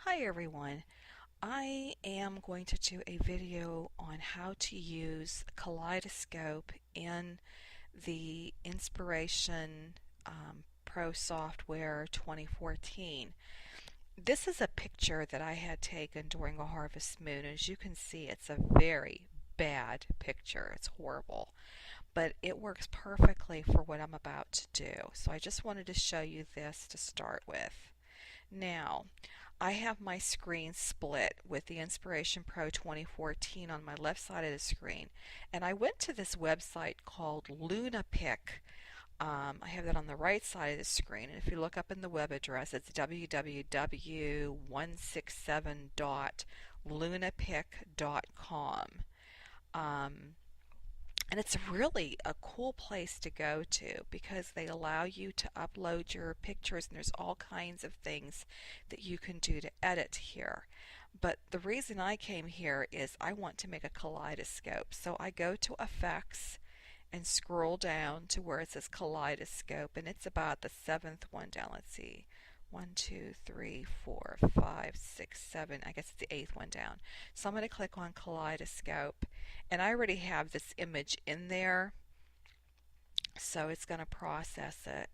Hi everyone. I am going to do a video on how to use Kaleidoscope in the Inspiration Pro software 2014. This is a picture that I had taken during a harvest moon. As you can see, it's a very bad picture. It's horrible, but it works perfectly for what I'm about to do. So I just wanted to show you this to start with. Now, I have my screen split with the Inspiration Pro 2014 on my left side of the screen, and I went to this website called Lunapic. I have that on the right side of the screen, and if you look up in the web address, it's www.167.lunapic.com. Um, and it's really a cool place to go to because they allow you to upload your pictures, and there's all kinds of things that you can do to edit here. But the reason I came here is I want to make a kaleidoscope. So I go to Effects and scroll down to where it says Kaleidoscope, and it's about the seventh one down. Let's see. 1, 2, 3, 4, 5, 6, 7. I guess it's the eighth one down. So I'm going to click on Kaleidoscope, and I already have this image in there, so it's going to process it.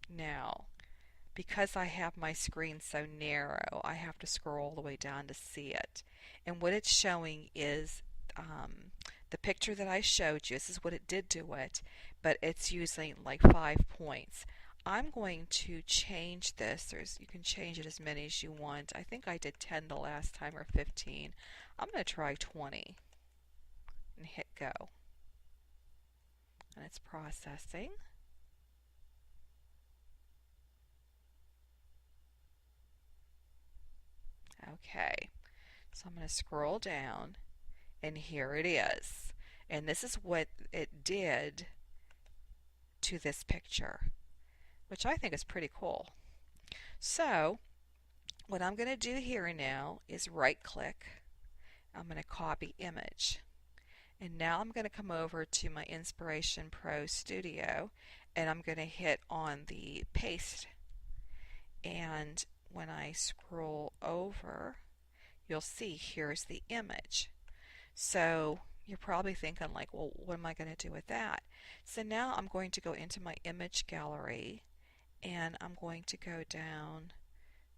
Now, because I have my screen so narrow, I have to scroll all the way down to see it. And what it's showing is the picture that I showed you. This is what it did to it, but it's using like 5 points. I'm going to change this. You can change it as many as you want. I think I did 10 the last time, or 15. I'm going to try 20 and hit go. And it's processing. Okay, so I'm going to scroll down, and here it is. And this is what it did to this picture, which I think is pretty cool. So what I'm going to do here now is right click. I'm going to copy image. And now I'm going to come over to my Inspiration Pro Studio, and I'm going to hit on the paste. And when I scroll over, you'll see here's the image. So you're probably thinking like, well, what am I going to do with that? So now I'm going to go into my image gallery, and I'm going to go down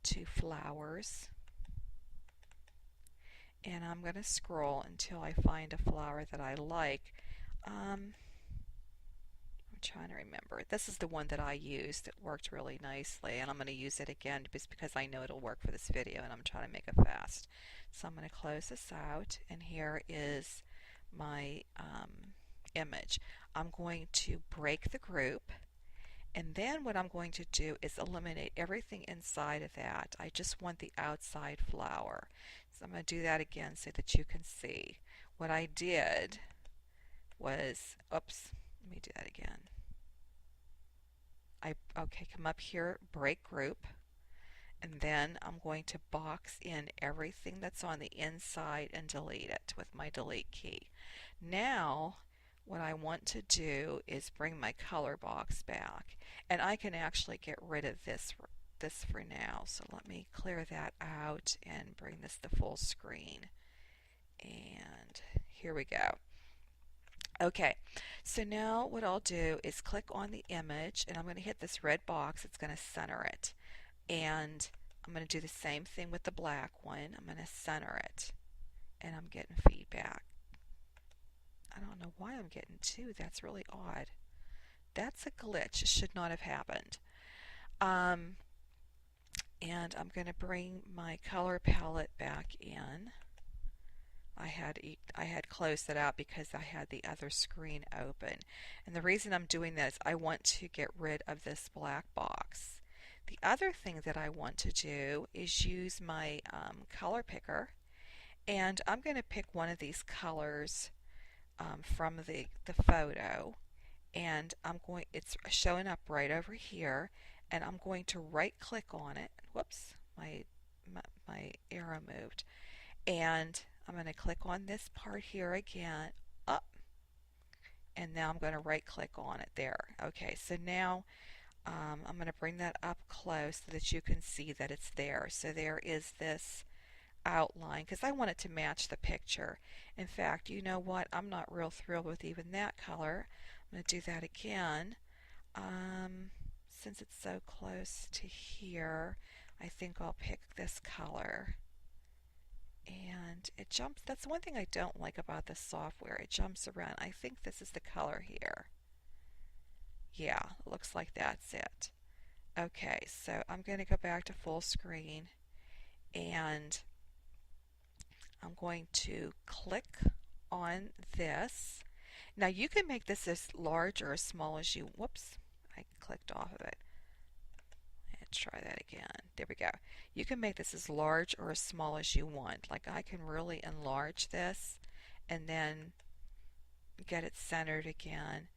to flowers, and I'm going to scroll until I find a flower that I like. I'm trying to remember. This is the one that I used. It worked really nicely, and I'm going to use it again just because I know it'll work for this video, and I'm trying to make it fast. So I'm going to close this out, and here is my image. I'm going to break the group, and then what I'm going to do is eliminate everything inside of that. I just want the outside flower. So I'm going to do that again so that you can see. What I did was, oops, let me do that again. Come up here, break group, and then I'm going to box in everything that's on the inside and delete it with my delete key. Now what I want to do is bring my color box back, and I can actually get rid of this for now. So let me clear that out and bring this to full screen, and here we go. Okay, so now what I'll do is click on the image, and I'm going to hit this red box. It's going to center it, and I'm going to do the same thing with the black one. I'm going to center it, and I'm getting feedback. I don't know why I'm getting 2. That's really odd. That's a glitch. It should not have happened. And I'm going to bring my color palette back in. I had closed it out because I had the other screen open. And the reason I'm doing that is I want to get rid of this black box. The other thing that I want to do is use my color picker, and I'm going to pick one of these colors from the photo, and it's showing up right over here, and I'm going to right click on it. Whoops, my arrow moved. And I'm going to click on this part here again, up, and now I'm going to right click on it there. Okay, so now I'm going to bring that up close so that you can see that it's there. So there is this outline because I want it to match the picture. In fact, you know what? I'm not real thrilled with even that color. I'm going to do that again. Since it's so close to here, I think I'll pick this color. And it jumps. That's one thing I don't like about this software. It jumps around. I think this is the color here. Yeah, looks like that's it. Okay, so I'm going to go back to full screen and I'm going to click on this. Now you can make this as large or as small as you, whoops, I clicked off of it. Let's try that again. There we go. You can make this as large or as small as you want. Like I can really enlarge this and then get it centered again.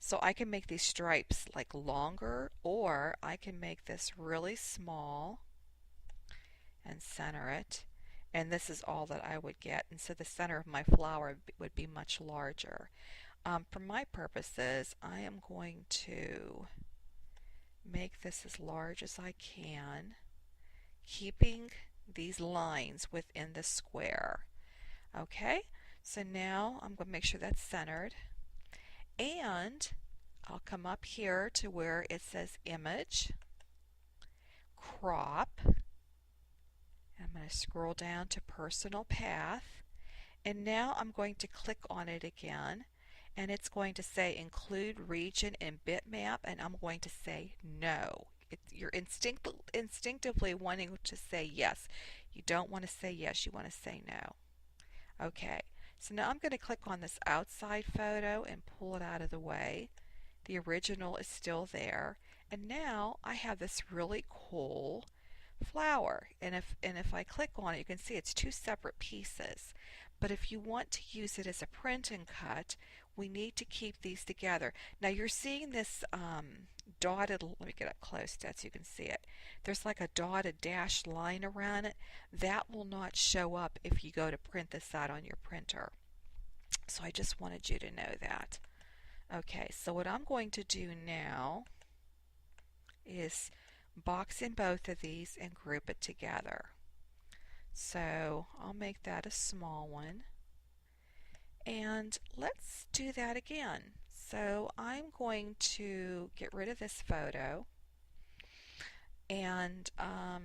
So I can make these stripes like longer, or I can make this really small and center it. And this is all that I would get. And so the center of my flower would be much larger. For my purposes, I am going to make this as large as I can, keeping these lines within the square. Okay, so now I'm going to make sure that's centered. And I'll come up here to where it says Image, Crop. I'm going to scroll down to Personal Path. And now I'm going to click on it again. And it's going to say Include Region and Bitmap. And I'm going to say No. You're instinctively wanting to say yes. You don't want to say yes. You want to say no. Okay. So now I'm going to click on this outside photo and pull it out of the way. The original is still there. And now I have this really cool flower. And if I click on it, you can see it's two separate pieces. But if you want to use it as a print and cut, we need to keep these together. Now you're seeing this dotted, let me get up close so you can see it. There's like a dotted dashed line around it. That will not show up if you go to print this out on your printer. So I just wanted you to know that. Okay, so what I'm going to do now is box in both of these and group it together. So I'll make that a small one. And let's do that again. So I'm going to get rid of this photo and I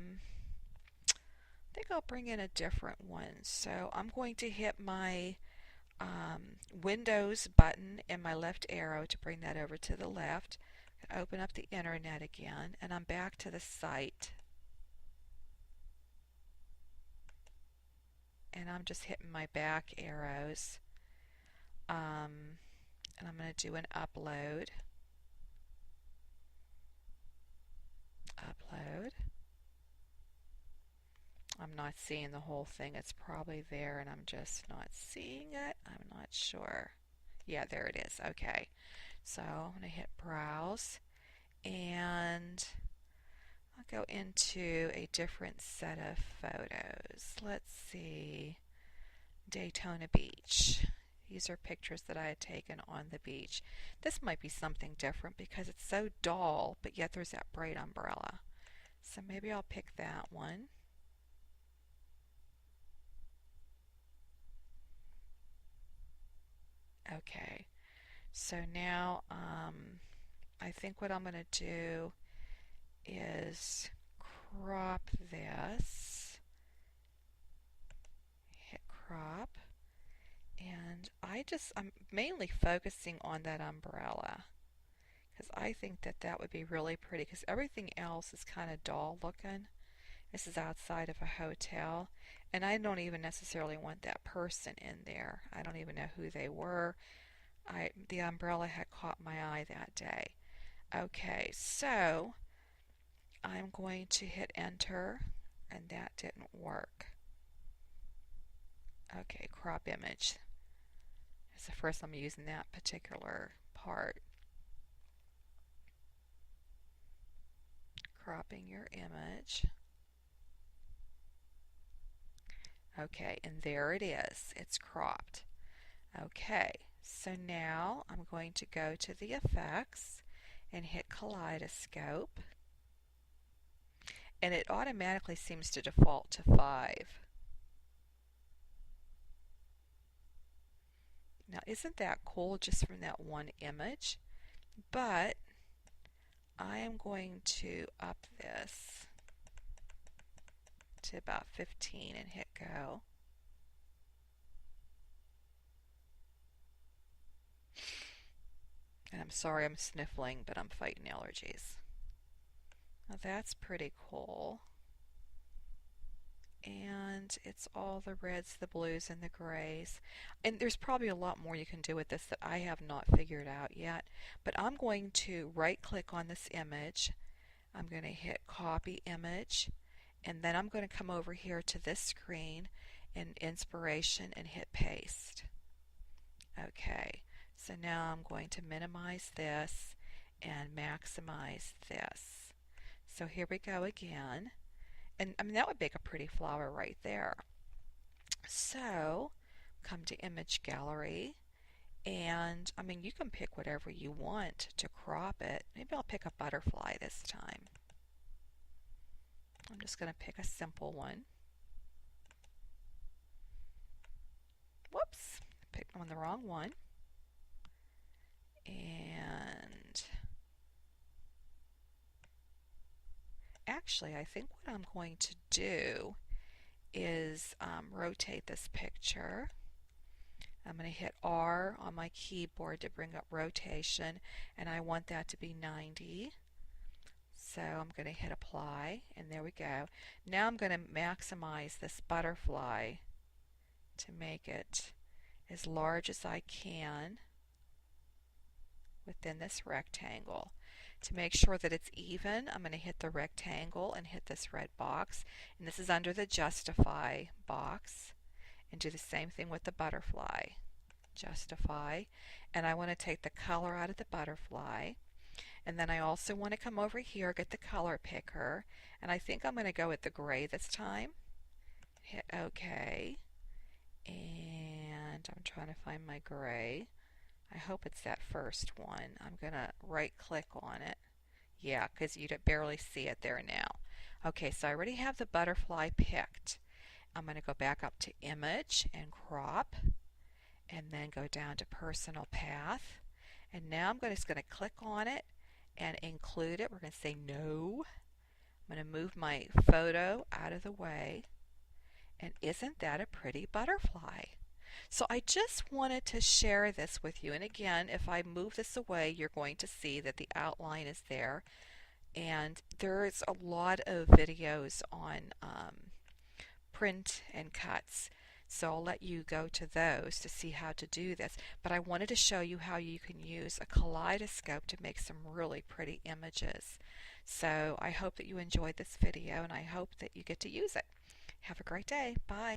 think I'll bring in a different one. So I'm going to hit my Windows button and my left arrow to bring that over to the left. Open up the internet again and I'm back to the site. And I'm just hitting my back arrows. And I'm going to do an upload. Upload. I'm not seeing the whole thing. It's probably there and I'm just not seeing it. I'm not sure. Yeah, there it is. Okay. So I'm going to hit browse and I'll go into a different set of photos. Let's see. Daytona Beach. These are pictures that I had taken on the beach. This might be something different because it's so dull, but yet there's that bright umbrella. So maybe I'll pick that one. Okay, so now I think what I'm going to do is crop this, hit crop, and I'm mainly focusing on that umbrella because I think that would be really pretty because everything else is kind of dull looking. This is outside of a hotel and I don't even necessarily want that person in there. I don't even know who they were. The umbrella had caught my eye that day. Okay, so I'm going to hit enter and that didn't work. Okay, crop image. It's the first time I'm using that particular part. Cropping your image. Okay, and there it is. It's cropped. Okay, so now I'm going to go to the effects and hit Kaleidoscope, and it automatically seems to default to 5. Now isn't that cool just from that one image? But I am going to up this to about 15 and hit go. And I'm sorry I'm sniffling, but I'm fighting allergies. Now that's pretty cool. And it's all the reds, the blues, and the grays. And there's probably a lot more you can do with this that I have not figured out yet. But I'm going to right click on this image. I'm going to hit copy image. And then I'm going to come over here to this screen in Inspiration and hit paste. Okay, so now I'm going to minimize this and maximize this. So here we go again. And I mean, that would make a pretty flower right there. So come to image gallery, and I mean, you can pick whatever you want to crop it. Maybe I'll pick a butterfly this time. I'm just going to pick a simple one. Whoops, picked on the wrong one. And actually, I think what I'm going to do is rotate this picture. I'm going to hit R on my keyboard to bring up rotation, and I want that to be 90. So I'm going to hit apply, and there we go. Now I'm going to maximize this butterfly to make it as large as I can within this rectangle. To make sure that it's even, I'm going to hit the rectangle and hit this red box, and this is under the justify box, and do the same thing with the butterfly. Justify, and I want to take the color out of the butterfly, and then I also want to come over here, get the color picker, and I think I'm going to go with the gray this time. Hit OK, and I'm trying to find my gray. I hope it's that first one. I'm going to right click on it. Yeah, because you barely see it there now. Okay, so I already have the butterfly picked. I'm going to go back up to image and crop, and then go down to personal path. And now I'm just going to click on it and include it. We're going to say no. I'm going to move my photo out of the way. And isn't that a pretty butterfly? So I just wanted to share this with you. And again, if I move this away, you're going to see that the outline is there. And there's a lot of videos on print and cuts. So I'll let you go to those to see how to do this. But I wanted to show you how you can use a kaleidoscope to make some really pretty images. So I hope that you enjoyed this video, and I hope that you get to use it. Have a great day. Bye.